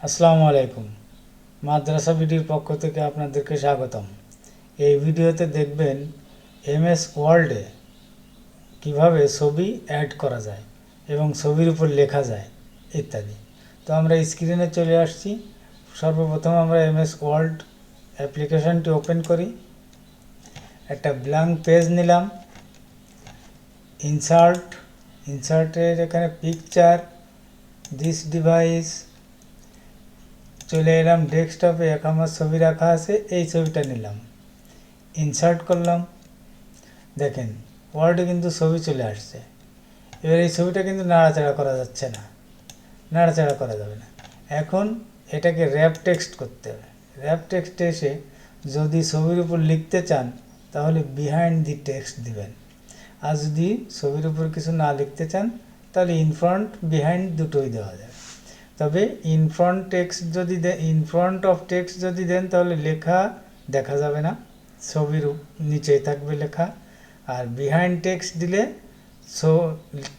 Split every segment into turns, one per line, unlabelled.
আসসালামু আলাইকুম। মাদ্রাসা ভিডিওর পক্ষ থেকে আপনাদেরকে স্বাগতম। এই ভিডিওতে দেখবেন এমএস ওয়ার্ল্ডে কিভাবে ছবি অ্যাড করা যায় এবং ছবির উপর লেখা যায় ইত্যাদি। তো আমরা স্ক্রিনে চলে আসছি। সর্বপ্রথম আমরা এমএস ওয়ার্ল্ড অ্যাপ্লিকেশনটি ওপেন করি। একটা ব্ল্যাঙ্ক পেজ নিলাম। ইনসার্টের এখানে পিকচার, দিস ডিভাইস, চলে এলাম ডেস্কটপে। আমার ছবি রাখা আছে, এই ছবিটা নিলাম, ইনসার্ট করলাম। দেখেন ওয়ার্ডে কিন্তু ছবি চলে আসছে। এবার এই ছবিটা কিন্তু নাড়াচাড়া করা যাচ্ছে না, নাড়াচাড়া করা যাবে না। এখন এটাকে র্যাপ টেক্সট করতে হবে। র্যাপ টেক্সটে এসে যদি ছবির উপর লিখতে চান তাহলে বিহাইন্ড দি টেক্সট দিবেন, আর যদি ছবির উপর কিছু না লিখতে চান তাহলে ইন ফ্রন্ট বিহাইন্ড দুটোই দেওয়া যায়। তবে ইন ফ্রন্ট অফ টেক্সট যদি দেন তাহলে লেখা দেখা যাবে না, ছবির নিচেই থাকবে লেখা। আর বিহাইন্ড টেক্সট দিলে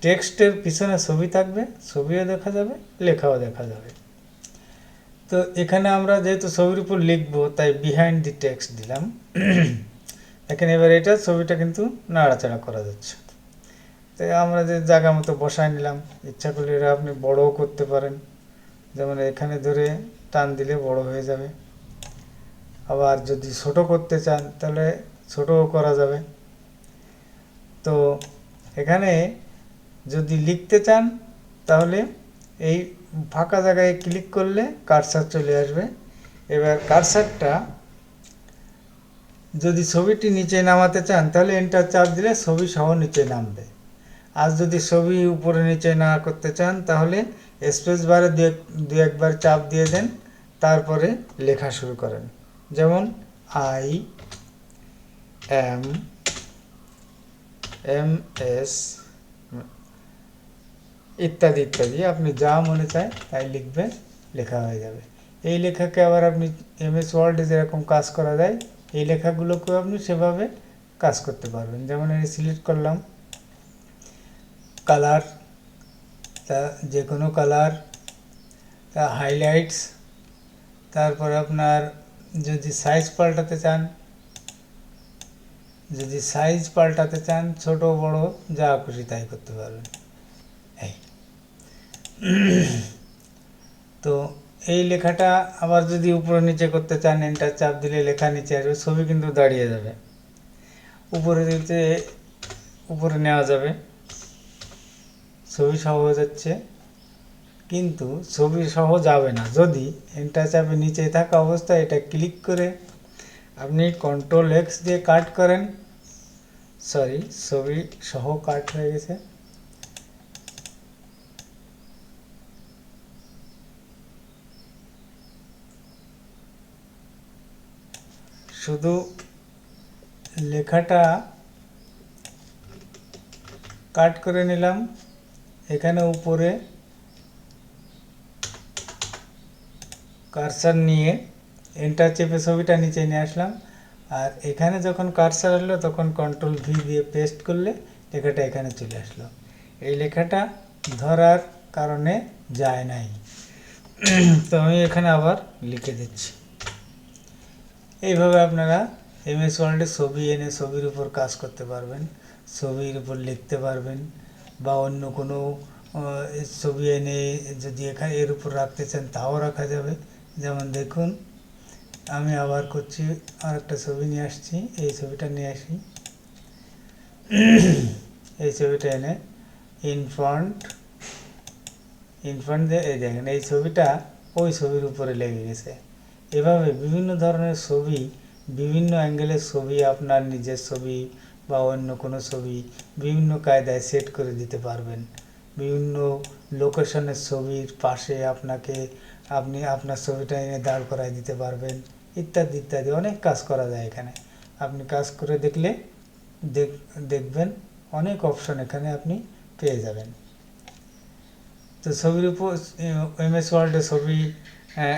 টেক্সটের পিছনে ছবি থাকবে, ছবিও দেখা যাবে, লেখাও দেখা যাবে। তো এখানে আমরা যেহেতু ছবির উপর লিখবো তাই বিহাইন্ড দি টেক্সট দিলাম। দেখেন এবার এটা ছবিটা কিন্তু নাড়াচাড়া করা যাচ্ছে। তো আমরা যে জায়গা মতো বসায় নিলাম। ইচ্ছা করলে এটা আপনি বড়ও করতে পারেন, যেমন এখানে ধরে টান দিলে বড় হয়ে যাবে। আবার যদি ছোট করতে চান তাহলে ছোটও করা যাবে। তো এখানে যদি লিখতে চান তাহলে এই ফাঁকা জায়গায় ক্লিক করলে কার্সার চলে আসবে। এবার কার্সারটা যদি ছবিটি নিচে নামাতে চান তাহলে এন্টার চাপ দিলে ছবি সহ নিচে নামবে। আর যদি ছবি উপরে নিচে না করতে চান তাহলে স্পেস বারে দু একবার চাপ দিয়ে দেন, তারপরে লেখা শুরু করেন। যেমন IMS ইত্যাদি ইত্যাদি, আপনি যা মনে চায় তাই লিখবেন, লেখা হয়ে যাবে। এই লেখাকে আবার আপনি এমএস ওয়ার্ডে যেরকম কাজ করা যায় এই লেখাগুলোকেও আপনি সেভাবে কাজ করতে পারবেন। যেমন আমি সিলেক্ট করলাম কালার, তা যে কোনো কালার, তা হাইলাইটস, তারপরে আপনার যদি সাইজ পাল্টাতে চান ছোট বড় যা খুশি তাই করতে পারবেন। এই তো এই লেখাটা আবার যদি উপরে নিচে করতে চান এন্টার চাপ দিলে লেখা নিচে আসবে, ছবি কিন্তু দাঁড়িয়ে যাবে। উপরে দিতে উপরে নেওয়া যাবে, ছবি সহ হয়ে যাচ্ছে, কিন্তু ছবি সহ যাবে না যদি এন্টার চাপে নিচে থাকা অবস্থায় এটা ক্লিক করে আপনি CTRL X দিয়ে কাট করেন। ছবি সহ কাট হয়ে গেছে। শুধু লেখাটা কাট করে নিলাম। এখানে উপরে কার্সার নিয়ে এন্টার চেপে ছবিটা নিচে নিয়ে আসলাম। আর এখানে যখন কার্সার আসলো তখন CTRL V দিয়ে পেস্ট করলে লেখাটা এখানে চলে আসলো। এই লেখাটা ধরার কারণে যায় নাই, তো আমি এখানে আবার লিখে দিচ্ছি। এইভাবে আপনারা এমএস ওয়ার্ল্ডে ছবি এনে ছবির উপর কাজ করতে পারবেন, ছবির উপর লিখতে পারবেন, বা অন্য কোনো ছবি এনে যদি এখানে এর উপর রাখতে চান তাও রাখা যাবে। যেমন দেখুন আমি আবার করছি, আর একটা ছবি নিয়ে আসছি, এই ছবিটা নিয়ে আসি। এই ছবিটা এনে ইন ফ্রন্ট দিয়ে এই দেখেন এই ছবিটা ওই ছবির উপরে লেগে গেছে। এভাবে বিভিন্ন ধরনের ছবি, বিভিন্ন অ্যাঙ্গেলের ছবি, আপনার নিজের ছবি বা অন্য কোনো ছবি বিভিন্ন কায়দায় সেট করে দিতে পারবেন। বিভিন্ন লোকেশনের ছবির পাশে আপনি আপনার ছবিটা এনে দাঁড় করায় দিতে পারবেন, ইত্যাদি ইত্যাদি অনেক কাজ করা যায় এখানে। আপনি কাজ করে দেখলে দেখবেন অনেক অপশন এখানে আপনি পেয়ে যাবেন। তো ছবির উপর এমএস ওয়ার্ল্ডে ছবি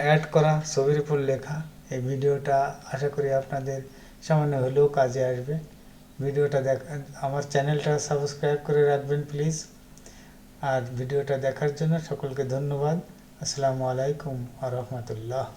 অ্যাড করা, ছবির উপর লেখা, এই ভিডিওটা আশা করি আপনাদের সামান্য হলেও কাজে আসবে। ভিডিওটা আমার চ্যানেলটা সাবস্ক্রাইব করে রাখবেন প্লিজ। আর ভিডিওটা দেখার জন্য সকলকে ধন্যবাদ। আসসালামু আলাইকুম আ রহমতুল্লাহ।